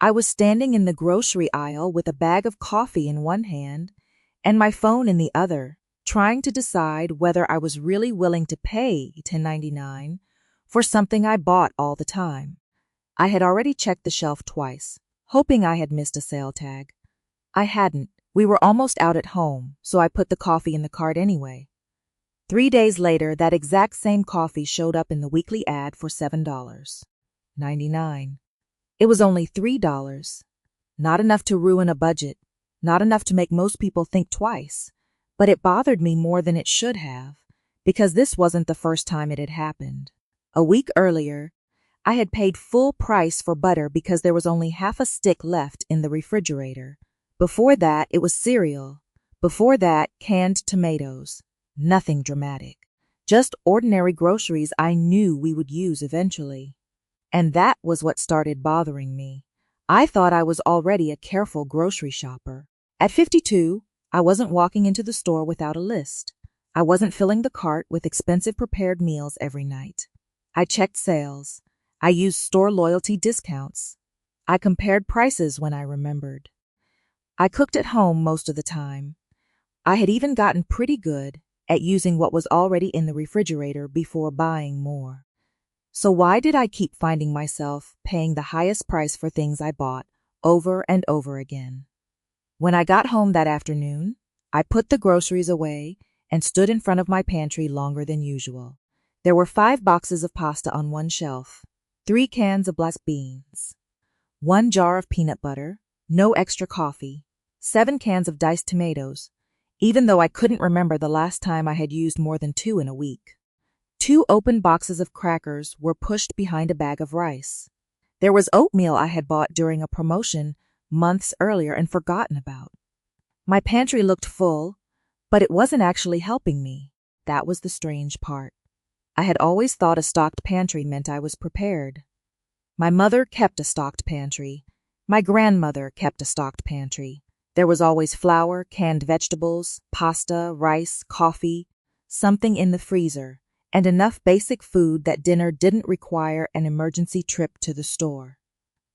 I was standing in the grocery aisle with a bag of coffee in one hand and my phone in the other, trying to decide whether I was really willing to pay $10.99 for something I bought all the time. I had already checked the shelf twice, hoping I had missed a sale tag. I hadn't. We were almost out at home, so I put the coffee in the cart anyway. 3 days later, that exact same coffee showed up in the weekly ad for $7.99. It was only $3. Not enough to ruin a budget, not enough to make most people think twice, but it bothered me more than it should have, because this wasn't the first time it had happened. A week earlier, I had paid full price for butter because there was only half a stick left in the refrigerator. Before that, it was cereal. Before that, canned tomatoes. Nothing dramatic. Just ordinary groceries I knew we would use eventually. And that was what started bothering me. I thought I was already a careful grocery shopper. At 52, I wasn't walking into the store without a list. I wasn't filling the cart with expensive prepared meals every night. I checked sales. I used store loyalty discounts. I compared prices when I remembered. I cooked at home most of the time. I had even gotten pretty good at using what was already in the refrigerator before buying more. So why did I keep finding myself paying the highest price for things I bought over and over again? When I got home that afternoon, I put the groceries away and stood in front of my pantry longer than usual. There were 5 boxes of pasta on one shelf, 3 cans of black beans, 1 jar of peanut butter, no extra coffee, 7 cans of diced tomatoes, even though I couldn't remember the last time I had used more than 2 in a week. 2 open boxes of crackers were pushed behind a bag of rice. There was oatmeal I had bought during a promotion months earlier and forgotten about. My pantry looked full, but it wasn't actually helping me. That was the strange part. I had always thought a stocked pantry meant I was prepared. My mother kept a stocked pantry. My grandmother kept a stocked pantry. There was always flour, canned vegetables, pasta, rice, coffee, something in the freezer, and enough basic food that dinner didn't require an emergency trip to the store.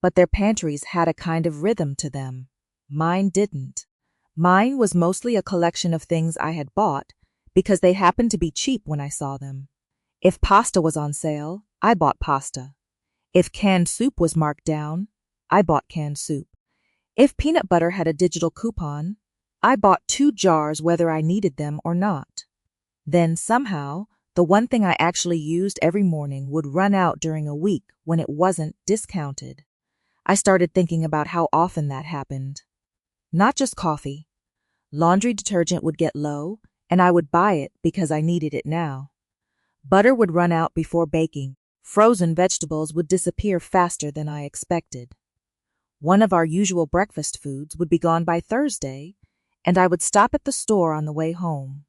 But their pantries had a kind of rhythm to them. Mine didn't. Mine was mostly a collection of things I had bought because they happened to be cheap when I saw them. If pasta was on sale, I bought pasta. If canned soup was marked down, I bought canned soup. If peanut butter had a digital coupon, I bought 2 jars whether I needed them or not. Then somehow, the one thing I actually used every morning would run out during a week when it wasn't discounted. I started thinking about how often that happened. Not just coffee. Laundry detergent would get low, and I would buy it because I needed it now. Butter would run out before baking. Frozen vegetables would disappear faster than I expected. One of our usual breakfast foods would be gone by Thursday, and I would stop at the store on the way home.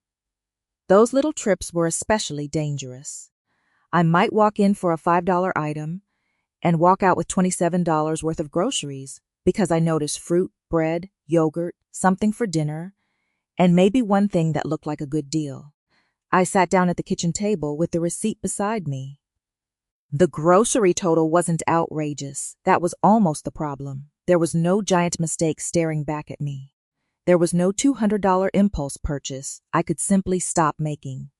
Those little trips were especially dangerous. I might walk in for a $5 item and walk out with $27 worth of groceries because I noticed fruit, bread, yogurt, something for dinner, and maybe one thing that looked like a good deal. I sat down at the kitchen table with the receipt beside me. The grocery total wasn't outrageous. That was almost the problem. There was no giant mistake staring back at me. There was no $200 impulse purchase I could simply stop making.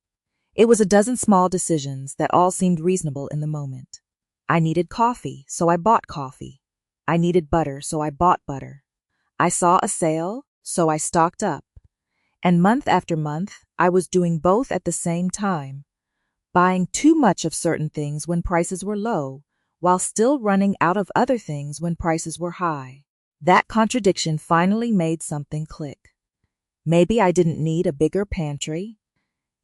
It was a dozen small decisions that all seemed reasonable in the moment. I needed coffee, so I bought coffee. I needed butter, so I bought butter. I saw a sale, so I stocked up. And month after month, I was doing both at the same time, buying too much of certain things when prices were low, while still running out of other things when prices were high. That contradiction finally made something click. Maybe I didn't need a bigger pantry.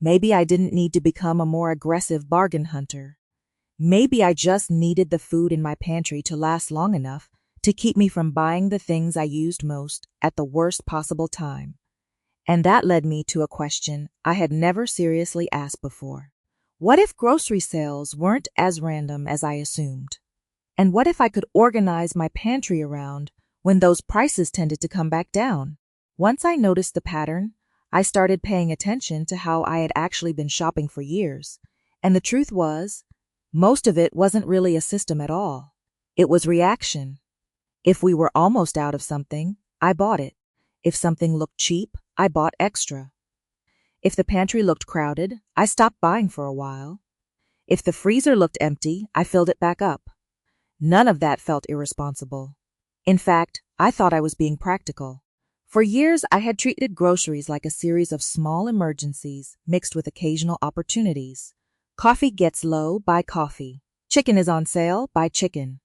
Maybe I didn't need to become a more aggressive bargain hunter. Maybe I just needed the food in my pantry to last long enough to keep me from buying the things I used most at the worst possible time. And that led me to a question I had never seriously asked before. What if grocery sales weren't as random as I assumed? And what if I could organize my pantry around when those prices tended to come back down? Once I noticed the pattern, I started paying attention to how I had actually been shopping for years. And the truth was, most of it wasn't really a system at all. It was reaction. If we were almost out of something, I bought it. If something looked cheap, I bought extra. If the pantry looked crowded, I stopped buying for a while. If the freezer looked empty, I filled it back up. None of that felt irresponsible. In fact, I thought I was being practical. For years, I had treated groceries like a series of small emergencies mixed with occasional opportunities. Coffee gets low, buy coffee. Chicken is on sale, buy chicken.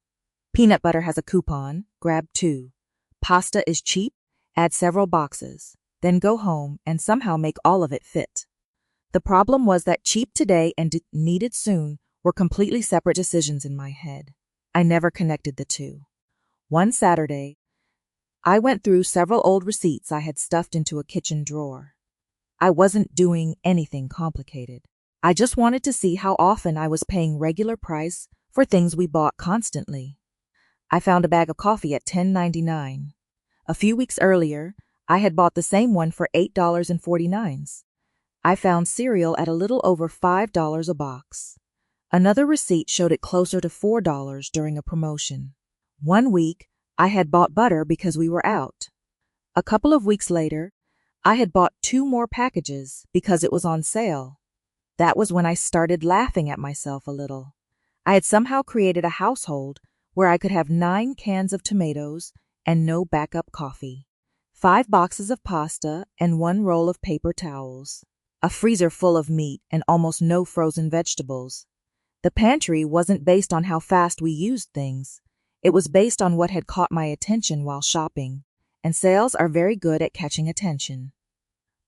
Peanut butter has a coupon, grab 2. Pasta is cheap, add several boxes. Then go home and somehow make all of it fit. The problem was that cheap today and needed soon were completely separate decisions in my head. I never connected the two. One Saturday, I went through several old receipts I had stuffed into a kitchen drawer. I wasn't doing anything complicated. I just wanted to see how often I was paying regular price for things we bought constantly. I found a bag of coffee at $10.99. A few weeks earlier, I had bought the same one for $8.49. I found cereal at a little over $5 a box. Another receipt showed it closer to $4 during a promotion. One week, I had bought butter because we were out. A couple of weeks later, I had bought 2 more packages because it was on sale. That was when I started laughing at myself a little. I had somehow created a household where I could have 9 cans of tomatoes and no backup coffee, 5 boxes of pasta and 1 roll of paper towels, a freezer full of meat and almost no frozen vegetables. The pantry wasn't based on how fast we used things. It was based on what had caught my attention while shopping, and sales are very good at catching attention.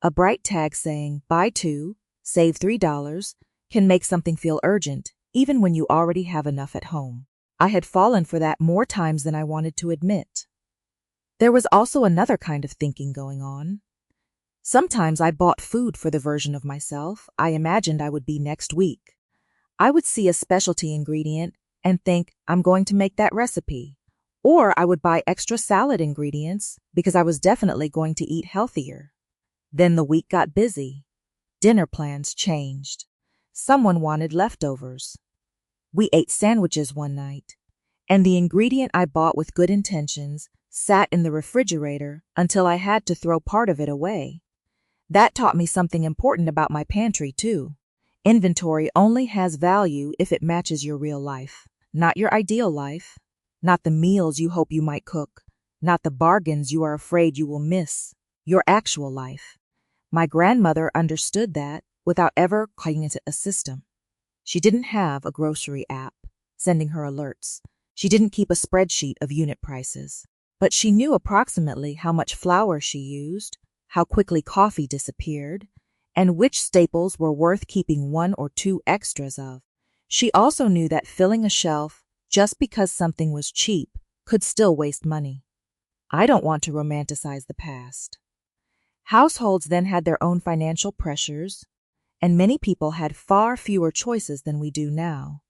A bright tag saying, buy 2, save $3, can make something feel urgent, even when you already have enough at home. I had fallen for that more times than I wanted to admit. There was also another kind of thinking going on. Sometimes I bought food for the version of myself I imagined I would be next week. I would see a specialty ingredient and think, I'm going to make that recipe. Or I would buy extra salad ingredients because I was definitely going to eat healthier. Then the week got busy. Dinner plans changed. Someone wanted leftovers. We ate sandwiches one night, and the ingredient I bought with good intentions sat in the refrigerator until I had to throw part of it away. That taught me something important about my pantry, too. Inventory only has value if it matches your real life, not your ideal life, not the meals you hope you might cook, not the bargains you are afraid you will miss, your actual life. My grandmother understood that without ever calling it a system. She didn't have a grocery app sending her alerts. She didn't keep a spreadsheet of unit prices, but she knew approximately how much flour she used, how quickly coffee disappeared, and which staples were worth keeping 1 or 2 extras of. She also knew that filling a shelf just because something was cheap could still waste money. I don't want to romanticize the past. Households then had their own financial pressures, and many people had far fewer choices than we do now.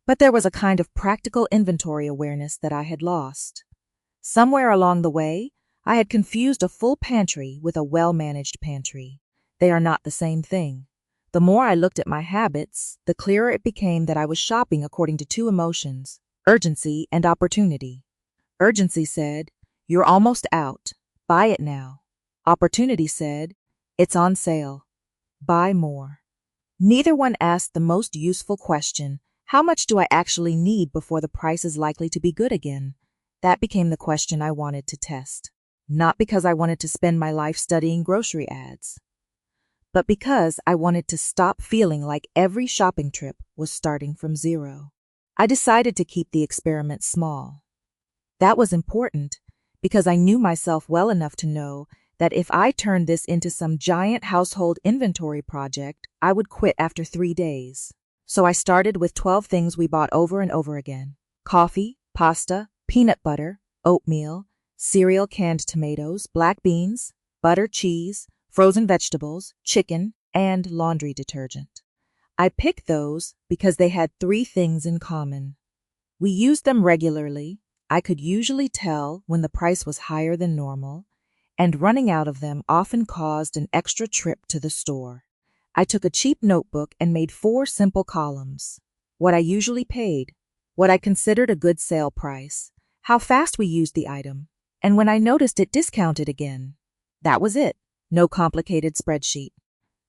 But there was a kind of practical inventory awareness that I had lost. Somewhere along the way, I had confused a full pantry with a well-managed pantry. They are not the same thing. The more I looked at my habits, the clearer it became that I was shopping according to 2 emotions, urgency and opportunity. Urgency said, you're almost out. Buy it now. Opportunity said, it's on sale. Buy more. Neither one asked the most useful question, how much do I actually need before the price is likely to be good again? That became the question I wanted to test. Not because I wanted to spend my life studying grocery ads, but because I wanted to stop feeling like every shopping trip was starting from zero. I decided to keep the experiment small. That was important because I knew myself well enough to know that if I turned this into some giant household inventory project, I would quit after 3 days. So I started with 12 things we bought over and over again: coffee, pasta, peanut butter, oatmeal, cereal, canned tomatoes, black beans, butter, cheese, frozen vegetables, chicken, and laundry detergent. I picked those because they had 3 things in common. We used them regularly. I could usually tell when the price was higher than normal, and running out of them often caused an extra trip to the store. I took a cheap notebook and made 4 simple columns: what I usually paid, what I considered a good sale price, how fast we used the item, and when I noticed it discounted again. That was it. No complicated spreadsheet.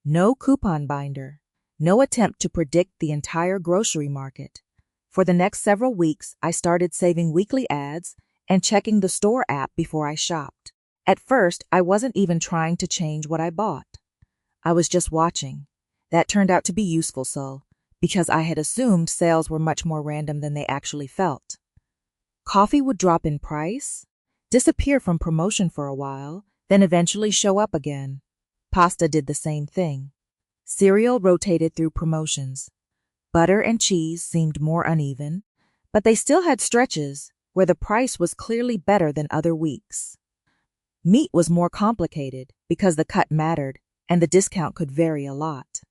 No coupon binder. No attempt to predict the entire grocery market. For the next several weeks, I started saving weekly ads and checking the store app before I shopped. At first, I wasn't even trying to change what I bought. I was just watching. That turned out to be useful, because I had assumed sales were much more random than they actually felt. Coffee would drop in price, disappear from promotion for a while, then eventually show up again. Pasta did the same thing. Cereal rotated through promotions. Butter and cheese seemed more uneven, but they still had stretches where the price was clearly better than other weeks. Meat was more complicated because the cut mattered and the discount could vary a lot.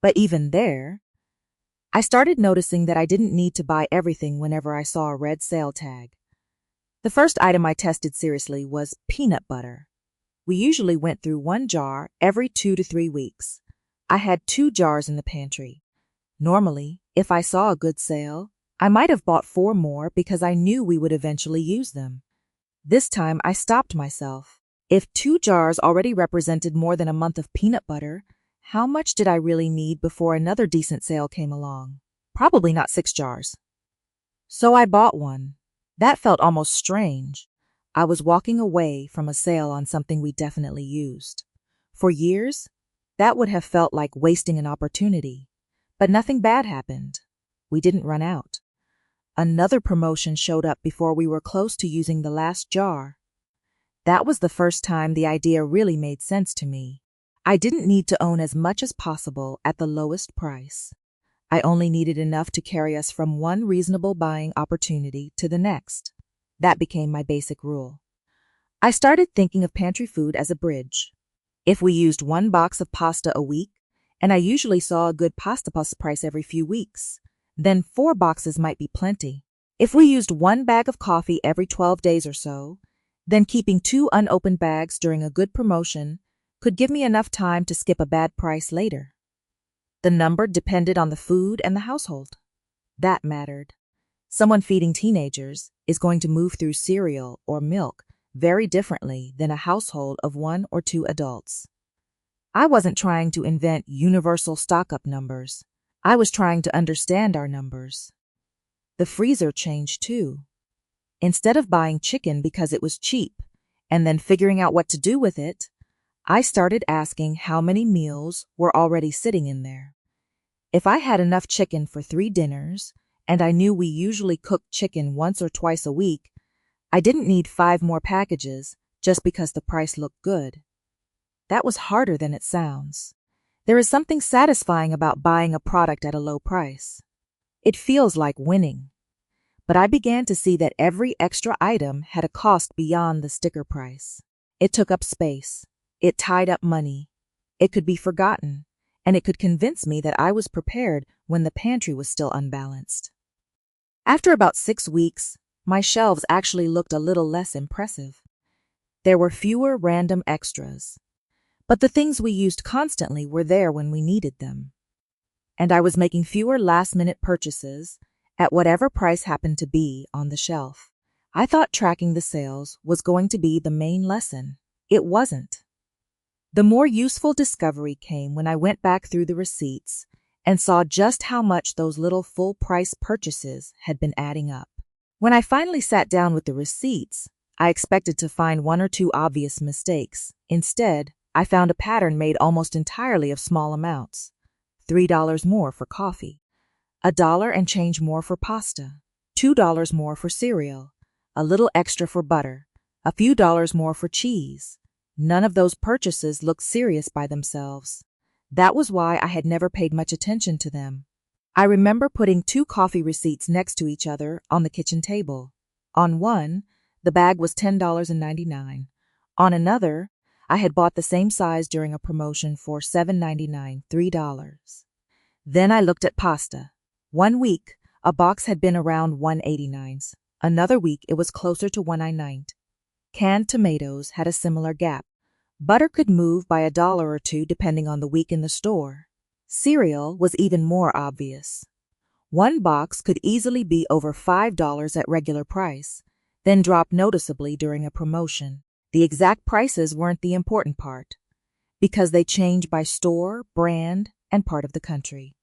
But even there, I started noticing that I didn't need to buy everything whenever I saw a red sale tag. The first item I tested seriously was peanut butter. We usually went through one jar every 2 to 3 weeks. I had 2 jars in the pantry. Normally, if I saw a good sale, I might have bought 4 more because I knew we would eventually use them. This time I stopped myself. If 2 jars already represented more than a month of peanut butter, how much did I really need before another decent sale came along? Probably not 6 jars. So I bought one. That felt almost strange. I was walking away from a sale on something we definitely used. For years, that would have felt like wasting an opportunity. But nothing bad happened. We didn't run out. Another promotion showed up before we were close to using the last jar. That was the first time the idea really made sense to me. I didn't need to own as much as possible at the lowest price. I only needed enough to carry us from one reasonable buying opportunity to the next. That became my basic rule. I started thinking of pantry food as a bridge. If we used 1 box of pasta a week, and I usually saw a good pasta price every few weeks, then 4 boxes might be plenty. If we used 1 bag of coffee every 12 days or so, then keeping 2 unopened bags during a good promotion could give me enough time to skip a bad price later. The number depended on the food and the household. That mattered. Someone feeding teenagers is going to move through cereal or milk very differently than a household of 1 or 2 adults. I wasn't trying to invent universal stock-up numbers. I was trying to understand our numbers. The freezer changed too. Instead of buying chicken because it was cheap and then figuring out what to do with it, I started asking how many meals were already sitting in there. If I had enough chicken for 3 dinners, and I knew we usually cooked chicken once or twice a week, I didn't need 5 more packages just because the price looked good. That was harder than it sounds. There is something satisfying about buying a product at a low price. It feels like winning. But I began to see that every extra item had a cost beyond the sticker price. It took up space. It tied up money. It could be forgotten, and it could convince me that I was prepared when the pantry was still unbalanced. After about 6 weeks, my shelves actually looked a little less impressive. There were fewer random extras, but the things we used constantly were there when we needed them. And I was making fewer last-minute purchases at whatever price happened to be on the shelf. I thought tracking the sales was going to be the main lesson. It wasn't. The more useful discovery came when I went back through the receipts and saw just how much those little full-price purchases had been adding up. When I finally sat down with the receipts, I expected to find 1 or 2 obvious mistakes. Instead, I found a pattern made almost entirely of small amounts. $3 more for coffee, $1 and change more for pasta, $2 more for cereal, a little extra for butter, a few dollars more for cheese. None of those purchases looked serious by themselves. That was why I had never paid much attention to them. I remember putting 2 coffee receipts next to each other on the kitchen table. On one, the bag was $10.99. On another, I had bought the same size during a promotion for $7.99, $3. Then I looked at pasta. One week, a box had been around $1.89. Another week, it was closer to $1.99. Canned tomatoes had a similar gap. Butter could move by $1 or $2 depending on the week in the store. Cereal was even more obvious. One box could easily be over $5 at regular price, then drop noticeably during a promotion. The exact prices weren't the important part, because they change by store, brand, and part of the country.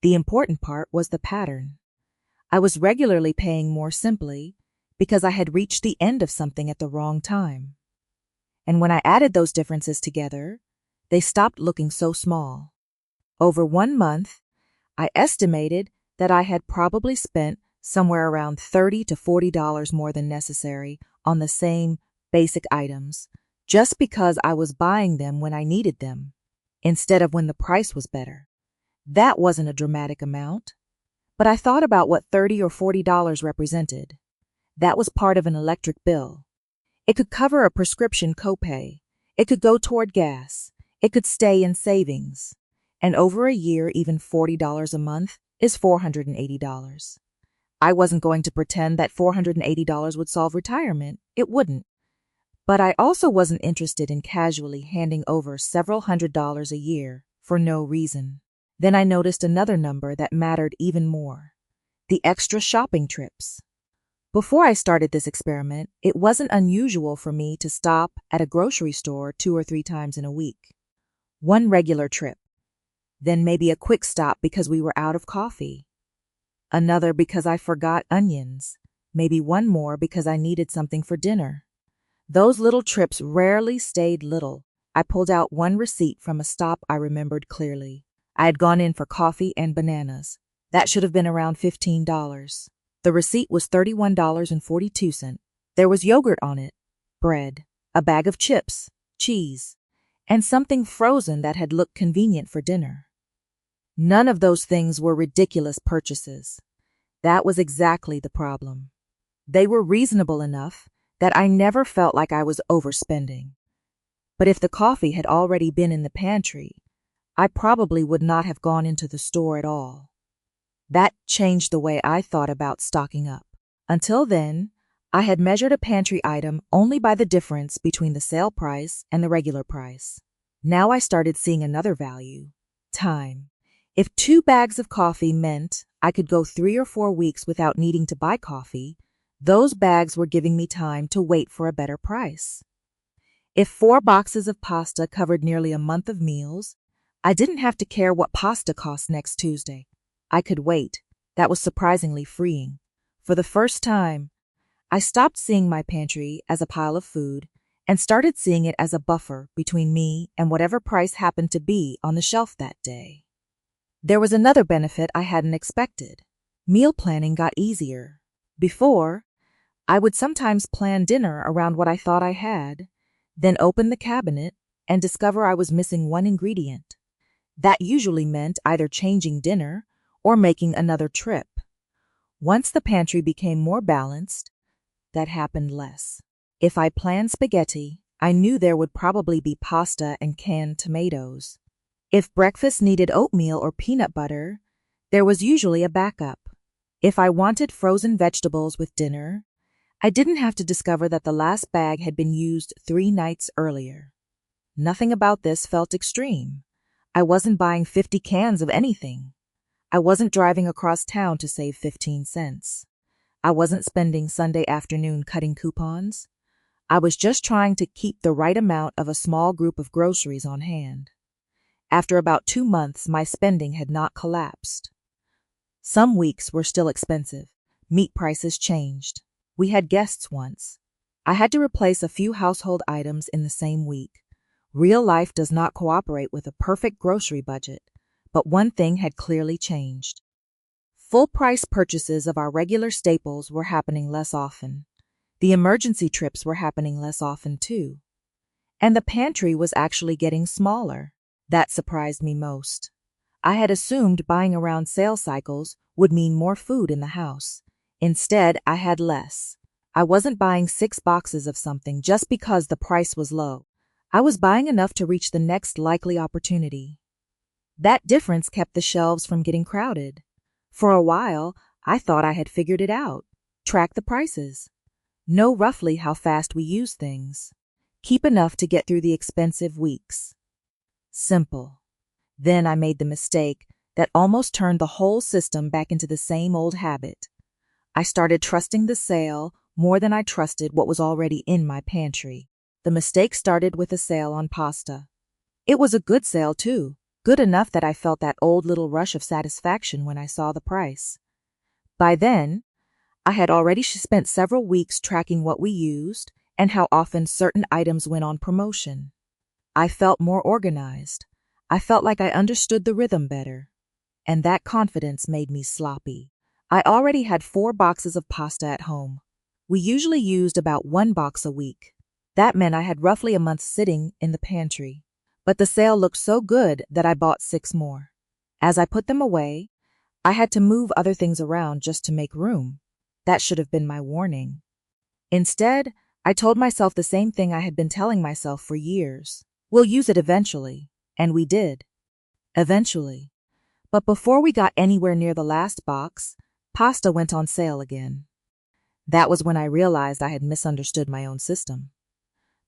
The important part was the pattern. I was regularly paying more simply because I had reached the end of something at the wrong time. And when I added those differences together, they stopped looking so small. Over 1 month, I estimated that I had probably spent somewhere around $30 to $40 more than necessary on the same basic items, just because I was buying them when I needed them, instead of when the price was better. That wasn't a dramatic amount, but I thought about what $30 or $40 represented. That was part of an electric bill. It could cover a prescription copay. It could go toward gas. It could stay in savings. And over a year, even $40 a month is $480. I wasn't going to pretend that $480 would solve retirement. It wouldn't. But I also wasn't interested in casually handing over several $100s a year for no reason. Then I noticed another number that mattered even more: the extra shopping trips. Before I started this experiment, it wasn't unusual for me to stop at a grocery store 2 or 3 times in a week. One regular trip, then maybe a quick stop because we were out of coffee. Another because I forgot onions, maybe one more because I needed something for dinner. Those little trips rarely stayed little. I pulled out one receipt from a stop I remembered clearly. I had gone in for coffee and bananas. That should have been around $15. The receipt was $31.42. There was yogurt on it, bread, a bag of chips, cheese, and something frozen that had looked convenient for dinner. None of those things were ridiculous purchases. That was exactly the problem. They were reasonable enough that I never felt like I was overspending. But if the coffee had already been in the pantry, I probably would not have gone into the store at all. That changed the way I thought about stocking up. Until then, I had measured a pantry item only by the difference between the sale price and the regular price. Now I started seeing another value: time. If 2 bags of coffee meant I could go 3 or 4 weeks without needing to buy coffee, those bags were giving me time to wait for a better price. If 4 boxes of pasta covered nearly a month of meals, I didn't have to care what pasta cost next Tuesday. I could wait. That was surprisingly freeing. For the first time, I stopped seeing my pantry as a pile of food and started seeing it as a buffer between me and whatever price happened to be on the shelf that day. There was another benefit I hadn't expected. Meal planning got easier. Before, I would sometimes plan dinner around what I thought I had, then open the cabinet and discover I was missing one ingredient. That usually meant either changing dinner or making another trip. Once the pantry became more balanced, that happened less. If I planned spaghetti, I knew there would probably be pasta and canned tomatoes. If breakfast needed oatmeal or peanut butter, there was usually a backup. If I wanted frozen vegetables with dinner, I didn't have to discover that the last bag had been used 3 nights earlier. Nothing about this felt extreme. I wasn't buying 50 cans of anything. I wasn't driving across town to save 15 cents. I wasn't spending Sunday afternoon cutting coupons. I was just trying to keep the right amount of a small group of groceries on hand. After about 2 months, my spending had not collapsed. Some weeks were still expensive. Meat prices changed. We had guests once. I had to replace a few household items in the same week. Real life does not cooperate with a perfect grocery budget, but one thing had clearly changed. Full-price purchases of our regular staples were happening less often. The emergency trips were happening less often too. And the pantry was actually getting smaller. That surprised me most. I had assumed buying around sale cycles would mean more food in the house. Instead, I had less. I wasn't buying 6 boxes of something just because the price was low. I was buying enough to reach the next likely opportunity. That difference kept the shelves from getting crowded. For a while, I thought I had figured it out. Track the prices. Know roughly how fast we use things. Keep enough to get through the expensive weeks. Simple. Then I made the mistake that almost turned the whole system back into the same old habit. I started trusting the sale more than I trusted what was already in my pantry. The mistake started with a sale on pasta. It was a good sale, too, good enough that I felt that old little rush of satisfaction when I saw the price. By then, I had already spent several weeks tracking what we used and how often certain items went on promotion. I felt more organized. I felt like I understood the rhythm better. And that confidence made me sloppy. I already had 4 boxes of pasta at home. We usually used about 1 box a week. That meant I had roughly a month sitting in the pantry. But the sale looked so good that I bought 6 more. As I put them away, I had to move other things around just to make room. That should have been my warning. Instead, I told myself the same thing I had been telling myself for years. We'll use it eventually. And we did. Eventually. But before we got anywhere near the last box, pasta went on sale again. That was when I realized I had misunderstood my own system.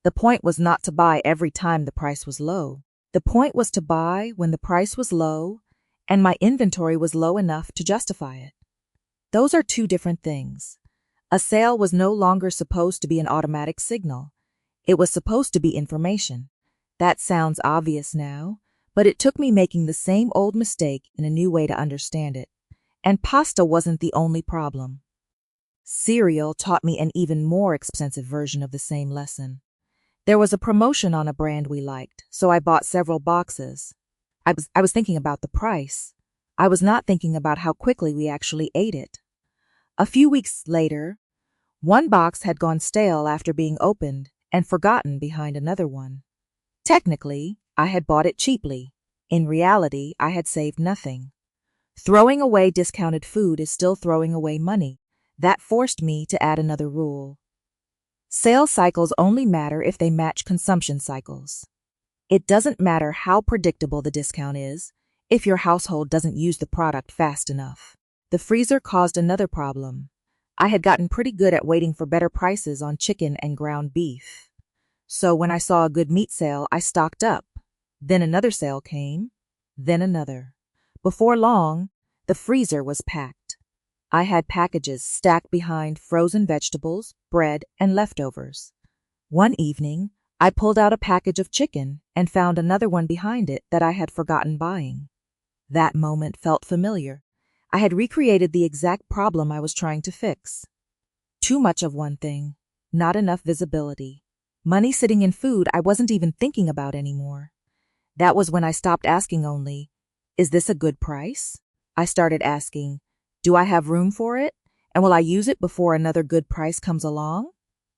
The point was not to buy every time the price was low. The point was to buy when the price was low and my inventory was low enough to justify it. Those are 2 different things. A sale was no longer supposed to be an automatic signal. It was supposed to be information. That sounds obvious now, but it took me making the same old mistake in a new way to understand it. And pasta wasn't the only problem. Cereal taught me an even more expensive version of the same lesson. There was a promotion on a brand we liked, so I bought several boxes. I was thinking about the price. I was not thinking about how quickly we actually ate it. A few weeks later, 1 box had gone stale after being opened and forgotten behind another one. Technically, I had bought it cheaply. In reality, I had saved nothing. Throwing away discounted food is still throwing away money. That forced me to add another rule. Sales cycles only matter if they match consumption cycles. It doesn't matter how predictable the discount is if your household doesn't use the product fast enough. The freezer caused another problem. I had gotten pretty good at waiting for better prices on chicken and ground beef. So when I saw a good meat sale, I stocked up. Then another sale came, then another. Before long, the freezer was packed. I had packages stacked behind frozen vegetables, bread, and leftovers. One evening, I pulled out a package of chicken and found another one behind it that I had forgotten buying. That moment felt familiar. I had recreated the exact problem I was trying to fix. Too much of one thing, not enough visibility. Money sitting in food I wasn't even thinking about anymore. That was when I stopped asking only, "Is this a good price?" I started asking, "Do I have room for it? And will I use it before another good price comes along?"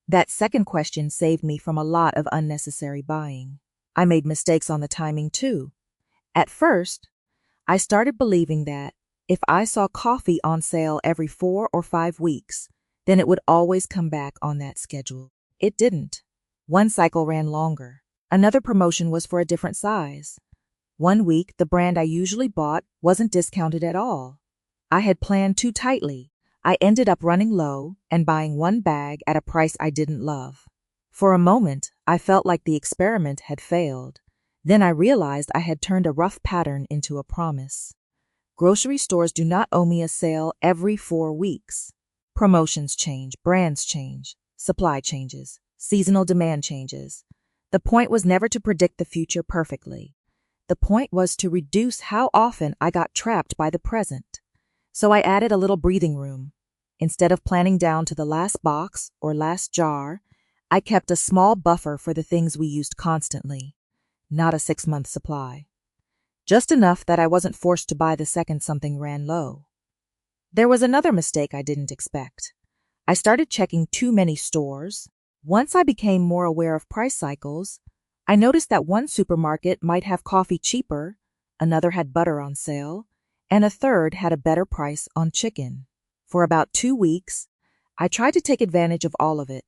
That second question saved me from a lot of unnecessary buying. I made mistakes on the timing too. At first, I started believing that if I saw coffee on sale every 4 or 5 weeks, then it would always come back on that schedule. It didn't. One cycle ran longer. Another promotion was for a different size. One week, the brand I usually bought wasn't discounted at all. I had planned too tightly. I ended up running low and buying 1 bag at a price I didn't love. For a moment, I felt like the experiment had failed. Then I realized I had turned a rough pattern into a promise. Grocery stores do not owe me a sale every 4 weeks. Promotions change, brands change, supply changes, seasonal demand changes. The point was never to predict the future perfectly. The point was to reduce how often I got trapped by the present. So I added a little breathing room. Instead of planning down to the last box or last jar, I kept a small buffer for the things we used constantly, not a 6-month supply. Just enough that I wasn't forced to buy the second something ran low. There was another mistake I didn't expect. I started checking too many stores. Once I became more aware of price cycles, I noticed that one supermarket might have coffee cheaper, another had butter on sale, and a third had a better price on chicken. For about 2 weeks, I tried to take advantage of all of it.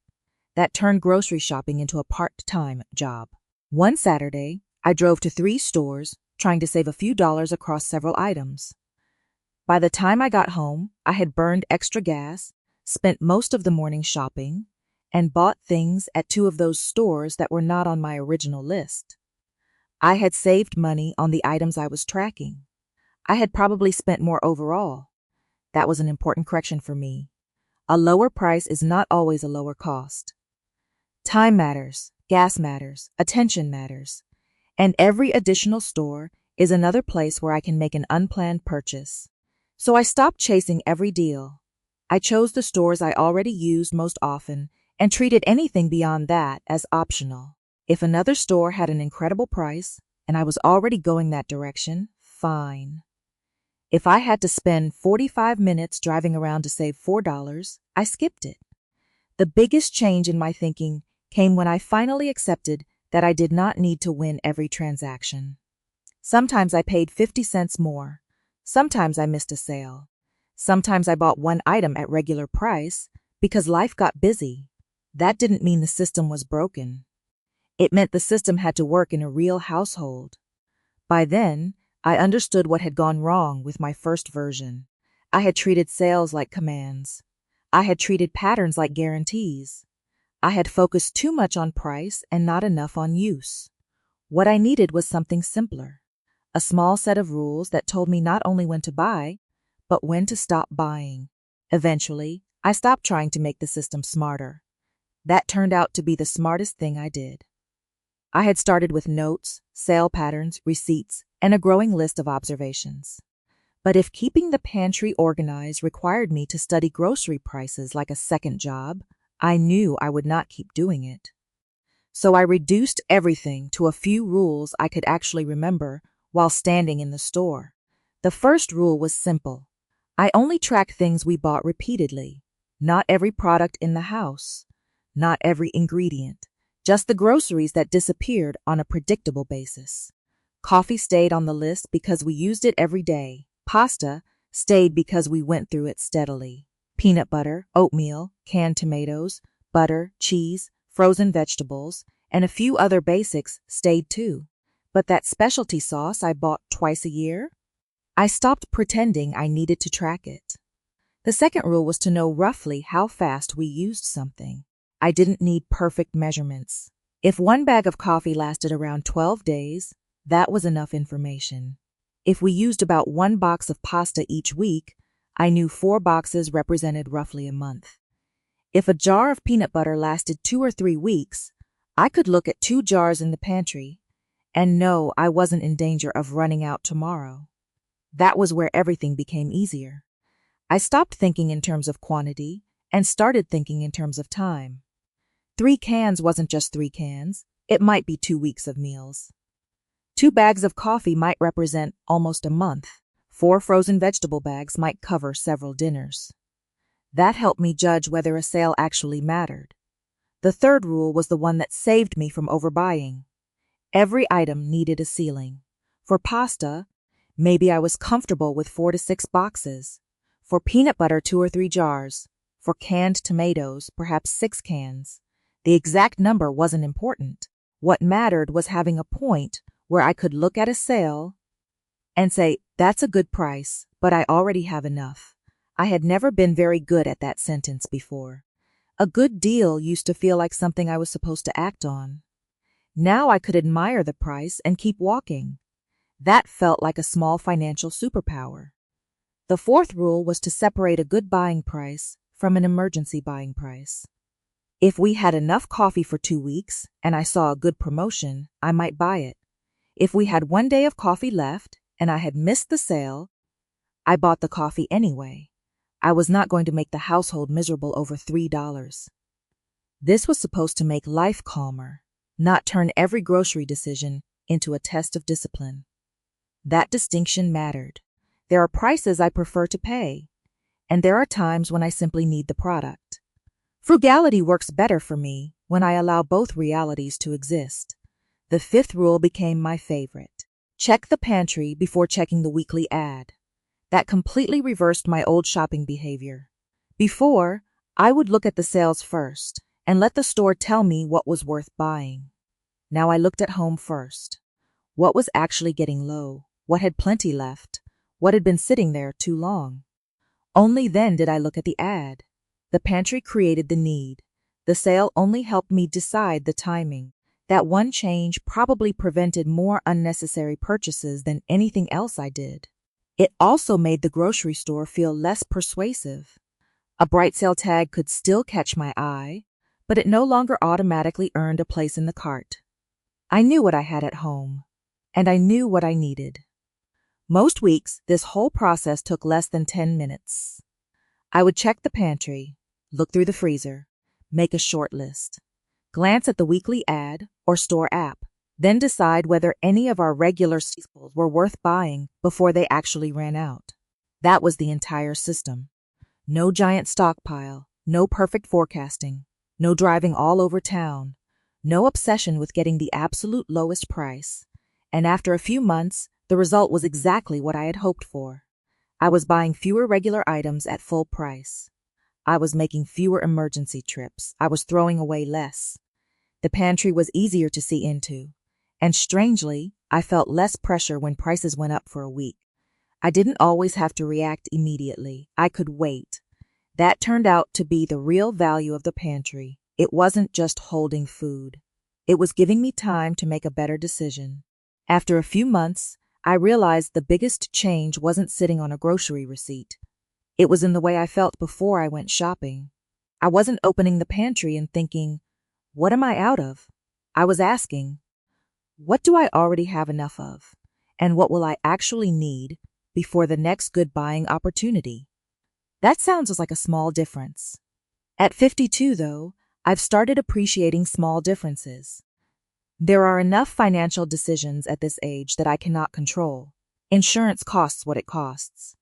That turned grocery shopping into a part-time job. One Saturday, I drove to 3 stores, trying to save a few dollars across several items. By the time I got home, I had burned extra gas, spent most of the morning shopping, and bought things at 2 of those stores that were not on my original list. I had saved money on the items I was tracking. I had probably spent more overall. That was an important correction for me. A lower price is not always a lower cost. Time matters, gas matters, attention matters, and every additional store is another place where I can make an unplanned purchase. So I stopped chasing every deal. I chose the stores I already used most often and treated anything beyond that as optional. If another store had an incredible price and I was already going that direction, fine. If I had to spend 45 minutes driving around to save $4, I skipped it. The biggest change in my thinking came when I finally accepted that I did not need to win every transaction. Sometimes I paid 50 cents more. Sometimes I missed a sale. Sometimes I bought one item at regular price because life got busy. That didn't mean the system was broken. It meant the system had to work in a real household. By then, I understood what had gone wrong with my first version. I had treated sales like commands. I had treated patterns like guarantees. I had focused too much on price and not enough on use. What I needed was something simpler. A small set of rules that told me not only when to buy, but when to stop buying. Eventually, I stopped trying to make the system smarter. That turned out to be the smartest thing I did. I had started with notes, sale patterns, receipts, and a growing list of observations. But if keeping the pantry organized required me to study grocery prices like a second job, I knew I would not keep doing it. So I reduced everything to a few rules I could actually remember while standing in the store. The first rule was simple. I only track things we bought repeatedly, not every product in the house, not every ingredient, just the groceries that disappeared on a predictable basis. Coffee stayed on the list because we used it every day. Pasta stayed because we went through it steadily. Peanut butter, oatmeal, canned tomatoes, butter, cheese, frozen vegetables, and a few other basics stayed too. But that specialty sauce I bought twice a year? I stopped pretending I needed to track it. The second rule was to know roughly how fast we used something. I didn't need perfect measurements. If one bag of coffee lasted around 12 days, that was enough information. If we used about one box of pasta each week, I knew 4 boxes represented roughly a month. If a jar of peanut butter lasted 2 or 3 weeks, I could look at 2 jars in the pantry and know I wasn't in danger of running out tomorrow. That was where everything became easier. I stopped thinking in terms of quantity and started thinking in terms of time. 3 cans wasn't just 3 cans. It might be 2 weeks of meals. 2 bags of coffee might represent almost a month. 4 frozen vegetable bags might cover several dinners. That helped me judge whether a sale actually mattered. The third rule was the one that saved me from overbuying. Every item needed a ceiling. For pasta, maybe I was comfortable with 4 to 6 boxes. For peanut butter, 2 or 3 jars. For canned tomatoes, perhaps 6 cans. The exact number wasn't important. What mattered was having a point where I could look at a sale and say, that's a good price, but I already have enough. I had never been very good at that sentence before. A good deal used to feel like something I was supposed to act on. Now I could admire the price and keep walking. That felt like a small financial superpower. The fourth rule was to separate a good buying price from an emergency buying price. If we had enough coffee for 2 weeks and I saw a good promotion, I might buy it. If we had 1 day of coffee left and I had missed the sale, I bought the coffee anyway. I was not going to make the household miserable over $3. This was supposed to make life calmer, not turn every grocery decision into a test of discipline. That distinction mattered. There are prices I prefer to pay, and there are times when I simply need the product. Frugality works better for me when I allow both realities to exist. The fifth rule became my favorite. Check the pantry before checking the weekly ad. That completely reversed my old shopping behavior. Before, I would look at the sales first and let the store tell me what was worth buying. Now I looked at home first. What was actually getting low? What had plenty left? What had been sitting there too long? Only then did I look at the ad. The pantry created the need. The sale only helped me decide the timing. That one change probably prevented more unnecessary purchases than anything else I did. It also made the grocery store feel less persuasive. A bright sale tag could still catch my eye, but it no longer automatically earned a place in the cart. I knew what I had at home, and I knew what I needed. Most weeks, this whole process took less than 10 minutes. I would check the pantry, look through the freezer, make a short list, glance at the weekly ad or store app, then decide whether any of our regular staples were worth buying before they actually ran out. That was the entire system. No giant stockpile, no perfect forecasting, no driving all over town, no obsession with getting the absolute lowest price. And after a few months, the result was exactly what I had hoped for. I was buying fewer regular items at full price. I was making fewer emergency trips. I was throwing away less. The pantry was easier to see into. And strangely, I felt less pressure when prices went up for a week. I didn't always have to react immediately. I could wait. That turned out to be the real value of the pantry. It wasn't just holding food. It was giving me time to make a better decision. After a few months, I realized the biggest change wasn't sitting on a grocery receipt. It was in the way I felt before I went shopping. I wasn't opening the pantry and thinking, what am I out of? I was asking, what do I already have enough of? And what will I actually need before the next good buying opportunity? That sounds like a small difference. At 52, though, I've started appreciating small differences. There are enough financial decisions at this age that I cannot control. Insurance costs what it costs.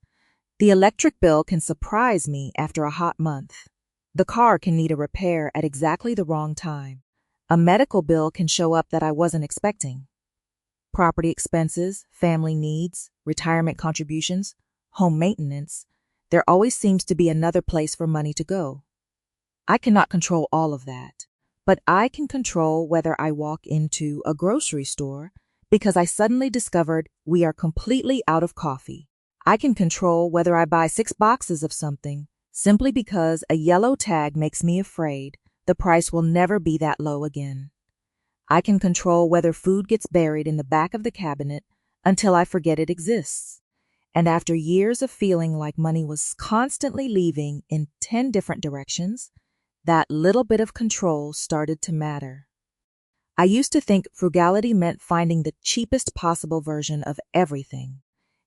The electric bill can surprise me after a hot month. The car can need a repair at exactly the wrong time. A medical bill can show up that I wasn't expecting. Property expenses, family needs, retirement contributions, home maintenance. There always seems to be another place for money to go. I cannot control all of that, but I can control whether I walk into a grocery store because I suddenly discovered we are completely out of coffee. I can control whether I buy 6 boxes of something simply because a yellow tag makes me afraid the price will never be that low again. I can control whether food gets buried in the back of the cabinet until I forget it exists. And after years of feeling like money was constantly leaving in 10 different directions, that little bit of control started to matter. I used to think frugality meant finding the cheapest possible version of everything.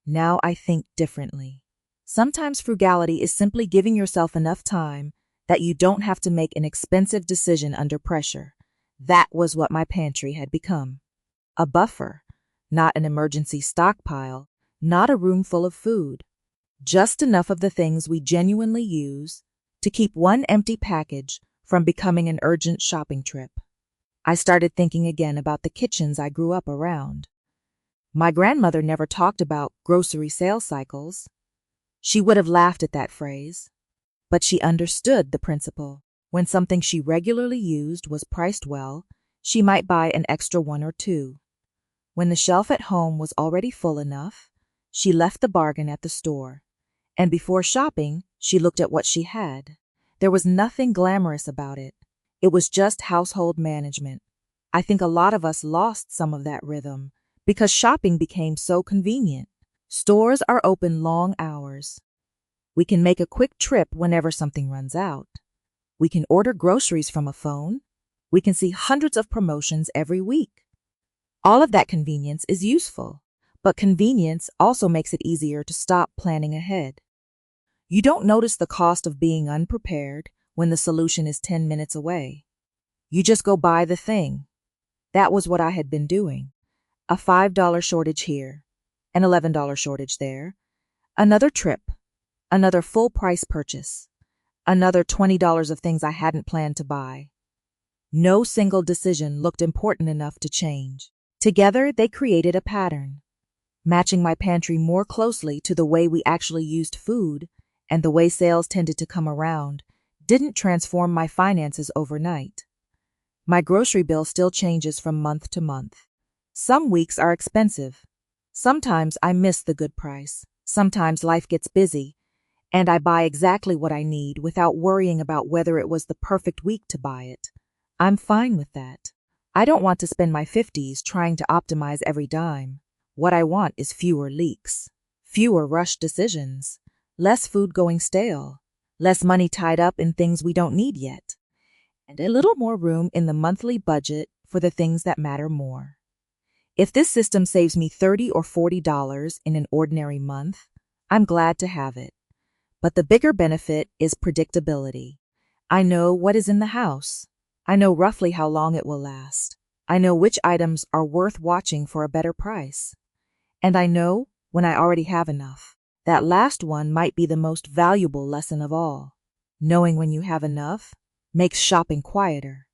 Now I think differently. Sometimes frugality is simply giving yourself enough time that you don't have to make an expensive decision under pressure. That was what my pantry had become. A buffer, not an emergency stockpile, not a room full of food. Just enough of the things we genuinely use to keep one empty package from becoming an urgent shopping trip. I started thinking again about the kitchens I grew up around. My grandmother never talked about grocery sales cycles. She would have laughed at that phrase, but she understood the principle. When something she regularly used was priced well, she might buy an extra 1 or 2. When the shelf at home was already full enough, she left the bargain at the store. And before shopping, she looked at what she had. There was nothing glamorous about it. It was just household management. I think a lot of us lost some of that rhythm because shopping became so convenient. Stores are open long hours. We can make a quick trip whenever something runs out. We can order groceries from a phone. We can see hundreds of promotions every week. All of that convenience is useful, but convenience also makes it easier to stop planning ahead. You don't notice the cost of being unprepared when the solution is 10 minutes away. You just go buy the thing. That was what I had been doing. A $5 shortage here, an $11 shortage there, another trip, another full-price purchase, another $20 of things I hadn't planned to buy. No single decision looked important enough to change. Together, they created a pattern, matching my pantry more closely to the way we actually used food and the way sales tended to come around didn't transform my finances overnight. My grocery bill still changes from month to month. Some weeks are expensive. Sometimes I miss the good price. Sometimes life gets busy, and I buy exactly what I need without worrying about whether it was the perfect week to buy it. I'm fine with that. I don't want to spend my 50s trying to optimize every dime. What I want is fewer leaks, fewer rushed decisions, less food going stale, less money tied up in things we don't need yet, and a little more room in the monthly budget for the things that matter more. If this system saves me $30 or $40 in an ordinary month, I'm glad to have it. But the bigger benefit is predictability. I know what is in the house. I know roughly how long it will last. I know which items are worth watching for a better price. And I know when I already have enough. That last one might be the most valuable lesson of all. Knowing when you have enough makes shopping quieter.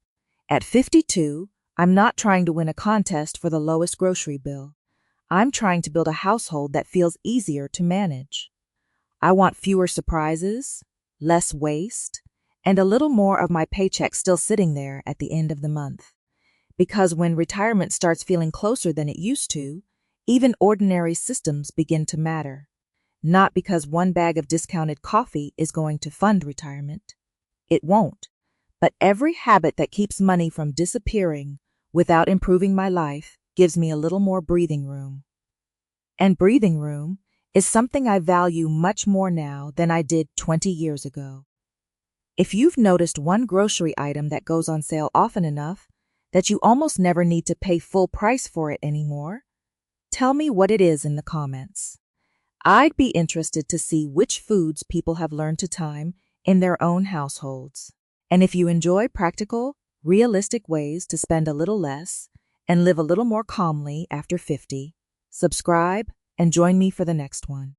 At 52, I'm not trying to win a contest for the lowest grocery bill. I'm trying to build a household that feels easier to manage. I want fewer surprises, less waste, and a little more of my paycheck still sitting there at the end of the month. Because when retirement starts feeling closer than it used to, even ordinary systems begin to matter. Not because one bag of discounted coffee is going to fund retirement. It won't. But every habit that keeps money from disappearing without improving my life gives me a little more breathing room. And breathing room is something I value much more now than I did 20 years ago. If you've noticed one grocery item that goes on sale often enough that you almost never need to pay full price for it anymore, tell me what it is in the comments. I'd be interested to see which foods people have learned to time in their own households. And if you enjoy practical, realistic ways to spend a little less and live a little more calmly after 50, subscribe and join me for the next one.